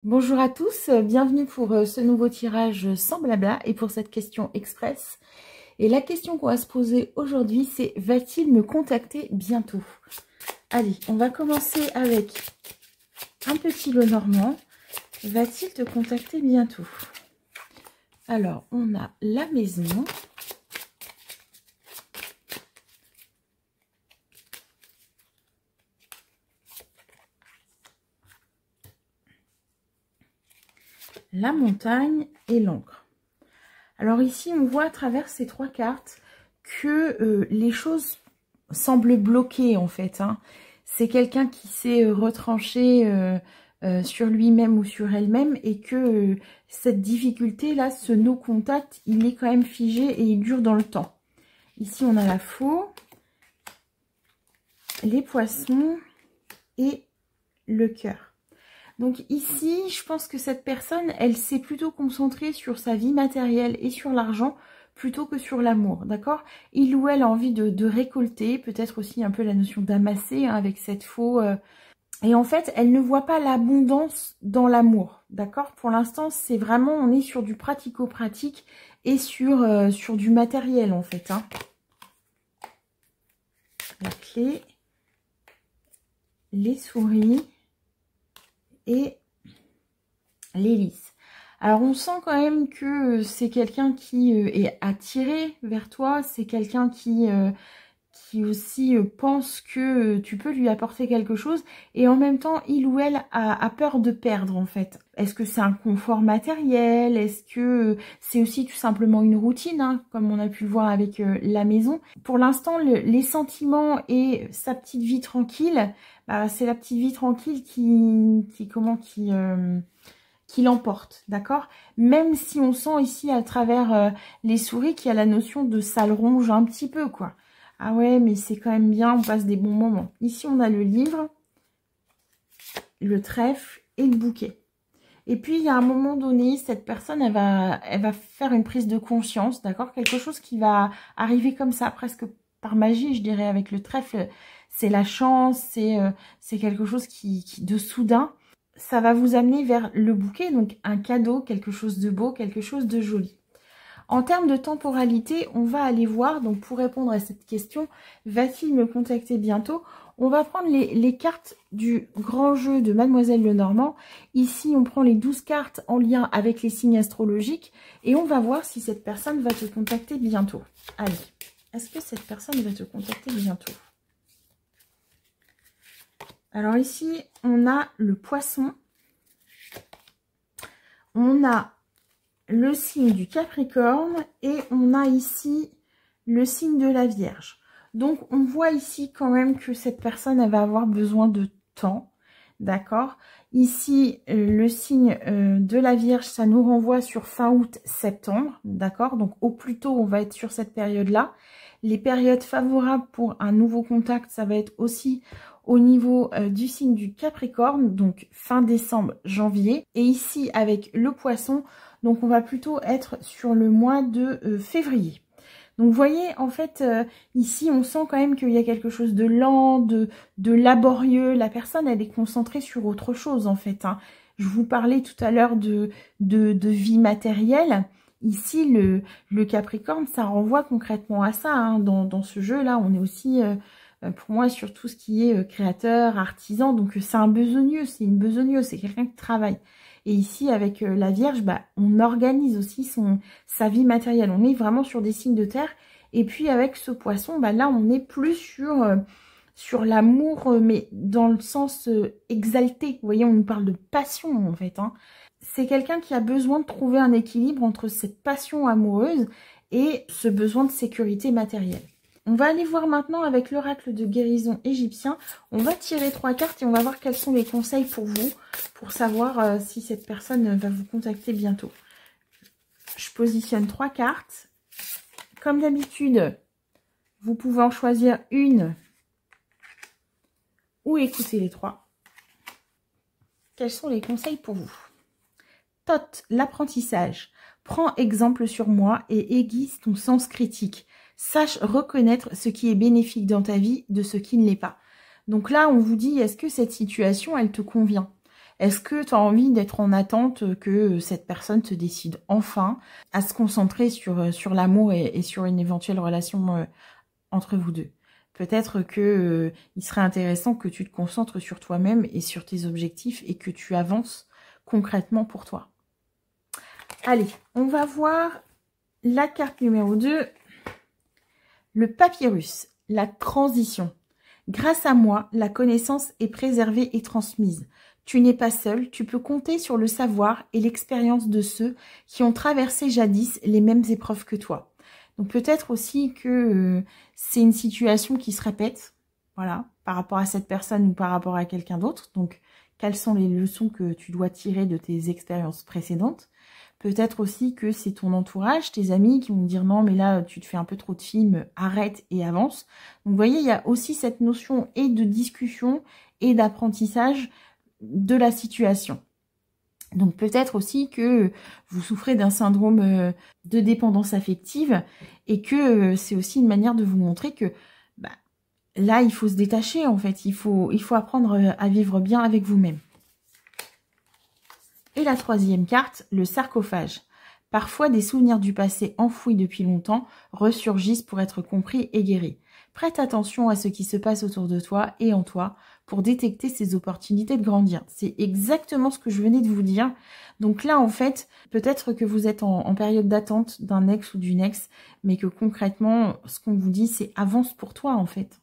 Bonjour à tous, bienvenue pour ce nouveau tirage sans blabla et pour cette question express. Et la question qu'on va se poser aujourd'hui, c'est: va-t-il me contacter bientôt? Allez, on va commencer avec un petit lot normand. Va-t-il te contacter bientôt? Alors, on a la maison. La montagne et l'encre. Alors ici, on voit à travers ces trois cartes que les choses semblent bloquées en fait. C'est quelqu'un qui s'est retranché sur lui-même ou sur elle-même et que cette difficulté-là, ce no-contact, il est quand même figé et il dure dans le temps. Ici, on a la faux, les poissons et le cœur. Donc ici, je pense que cette personne, elle s'est plutôt concentrée sur sa vie matérielle et sur l'argent plutôt que sur l'amour, d'accord? Il ou elle a envie de récolter, peut-être aussi un peu la notion d'amasser avec cette faux. Et en fait, elle ne voit pas l'abondance dans l'amour, d'accord? Pour l'instant, c'est vraiment, on est sur du pratico-pratique et sur du matériel en fait. La clé, les souris et l'hélice. Alors on sent quand même que c'est quelqu'un qui est attiré vers toi, c'est quelqu'un qui aussi pense que tu peux lui apporter quelque chose et en même temps il ou elle a peur de perdre en fait. Est-ce que c'est un confort matériel? Est-ce que c'est aussi tout simplement une routine, comme on a pu le voir avec la maison? Pour l'instant, les sentiments et sa petite vie tranquille, c'est la petite vie tranquille qui l'emporte, d'accord? Même si on sent ici à travers les souris qu'il y a la notion de ça le ronge un petit peu, quoi. Ah ouais, mais c'est quand même bien, on passe des bons moments. Ici, on a le livre, le trèfle et le bouquet. Et puis, il y a un moment donné, cette personne, elle va faire une prise de conscience, d'accord? Quelque chose qui va arriver comme ça, presque par magie, je dirais, avec le trèfle. C'est la chance, c'est quelque chose qui de soudain, ça va vous amener vers le bouquet, donc un cadeau, quelque chose de beau, quelque chose de joli. En termes de temporalité, on va aller voir, donc pour répondre à cette question, va-t-il me contacter bientôt? On va prendre les cartes du grand jeu de Mademoiselle Lenormand. Ici, on prend les 12 cartes en lien avec les signes astrologiques et on va voir si cette personne va te contacter bientôt. Allez, est-ce que cette personne va te contacter bientôt? Alors ici, on a le poisson, on a le signe du Capricorne et on a ici le signe de la Vierge. Donc, on voit ici quand même que cette personne, elle va avoir besoin de temps, d'accord? Ici, le signe de la Vierge, ça nous renvoie sur fin août, septembre, d'accord? Donc, au plus tôt, on va être sur cette période-là. Les périodes favorables pour un nouveau contact, ça va être aussi au niveau du signe du Capricorne, donc fin décembre, janvier. Et ici, avec le poisson, donc on va plutôt être sur le mois de février. Donc vous voyez, en fait, ici, on sent quand même qu'il y a quelque chose de lent, de laborieux. La personne, elle est concentrée sur autre chose, en fait. Je vous parlais tout à l'heure de vie matérielle. Ici, le Capricorne, ça renvoie concrètement à ça. Dans ce jeu-là, on est aussi, pour moi, sur tout ce qui est créateur, artisan. Donc, c'est un besogneux, c'est une besogneuse, c'est quelqu'un qui travaille. Et ici, avec la Vierge, on organise aussi sa vie matérielle. On est vraiment sur des signes de terre. Et puis, avec ce poisson, là, on est plus sur l'amour, mais dans le sens exalté. Vous voyez, on nous parle de passion, en fait. C'est quelqu'un qui a besoin de trouver un équilibre entre cette passion amoureuse et ce besoin de sécurité matérielle. On va aller voir maintenant avec l'oracle de guérison égyptien. On va tirer 3 cartes et on va voir quels sont les conseils pour vous, pour savoir si cette personne va vous contacter bientôt. Je positionne 3 cartes. Comme d'habitude, vous pouvez en choisir une ou écouter les 3. Quels sont les conseils pour vous? Tot, l'apprentissage. Prends exemple sur moi et aiguise ton sens critique. Sache reconnaître ce qui est bénéfique dans ta vie de ce qui ne l'est pas. Donc là, on vous dit, est-ce que cette situation, elle te convient? Est-ce que tu as envie d'être en attente que cette personne se décide enfin à se concentrer sur l'amour et sur une éventuelle relation entre vous deux? Peut-être que il serait intéressant que tu te concentres sur toi-même et sur tes objectifs et que tu avances concrètement pour toi. Allez, on va voir la carte numéro 2. Le papyrus, la transition. Grâce à moi, la connaissance est préservée et transmise. Tu n'es pas seul, tu peux compter sur le savoir et l'expérience de ceux qui ont traversé jadis les mêmes épreuves que toi. Donc peut-être aussi que c'est une situation qui se répète, voilà, par rapport à cette personne ou par rapport à quelqu'un d'autre. Donc, quelles sont les leçons que tu dois tirer de tes expériences précédentes? Peut-être aussi que c'est ton entourage, tes amis qui vont dire non mais là tu te fais un peu trop de films, arrête et avance. Donc vous voyez, il y a aussi cette notion et de discussion et d'apprentissage de la situation. Donc peut-être aussi que vous souffrez d'un syndrome de dépendance affective et que c'est aussi une manière de vous montrer que là il faut se détacher en fait, il faut apprendre à vivre bien avec vous-même. Et la troisième carte, le sarcophage. Parfois, des souvenirs du passé enfouis depuis longtemps ressurgissent pour être compris et guéris. Prête attention à ce qui se passe autour de toi et en toi pour détecter ces opportunités de grandir. C'est exactement ce que je venais de vous dire. Donc là, en fait, peut-être que vous êtes en période d'attente d'un ex ou d'une ex, mais que concrètement, ce qu'on vous dit, c'est avance pour toi, en fait.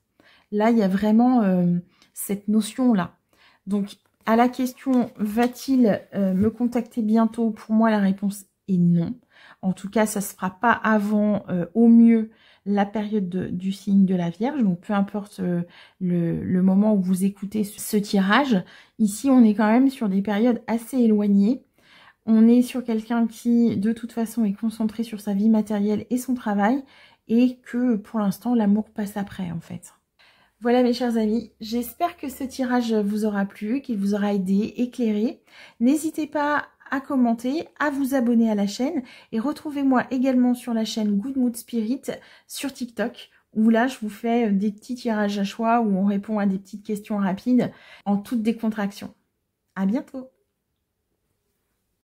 Là, il y a vraiment cette notion-là. Donc, à la question, va-t-il me contacter bientôt? Pour moi, la réponse est non. En tout cas, ça ne se fera pas avant, au mieux, la période du signe de la Vierge. Donc, peu importe le moment où vous écoutez ce tirage. Ici, on est quand même sur des périodes assez éloignées. On est sur quelqu'un qui, de toute façon, est concentré sur sa vie matérielle et son travail. Et que, pour l'instant, l'amour passe après, en fait. Voilà mes chers amis, j'espère que ce tirage vous aura plu, qu'il vous aura aidé, éclairé. N'hésitez pas à commenter, à vous abonner à la chaîne et retrouvez-moi également sur la chaîne Good Mood Spirit sur TikTok où là je vous fais des petits tirages à choix où on répond à des petites questions rapides en toute décontraction. À bientôt.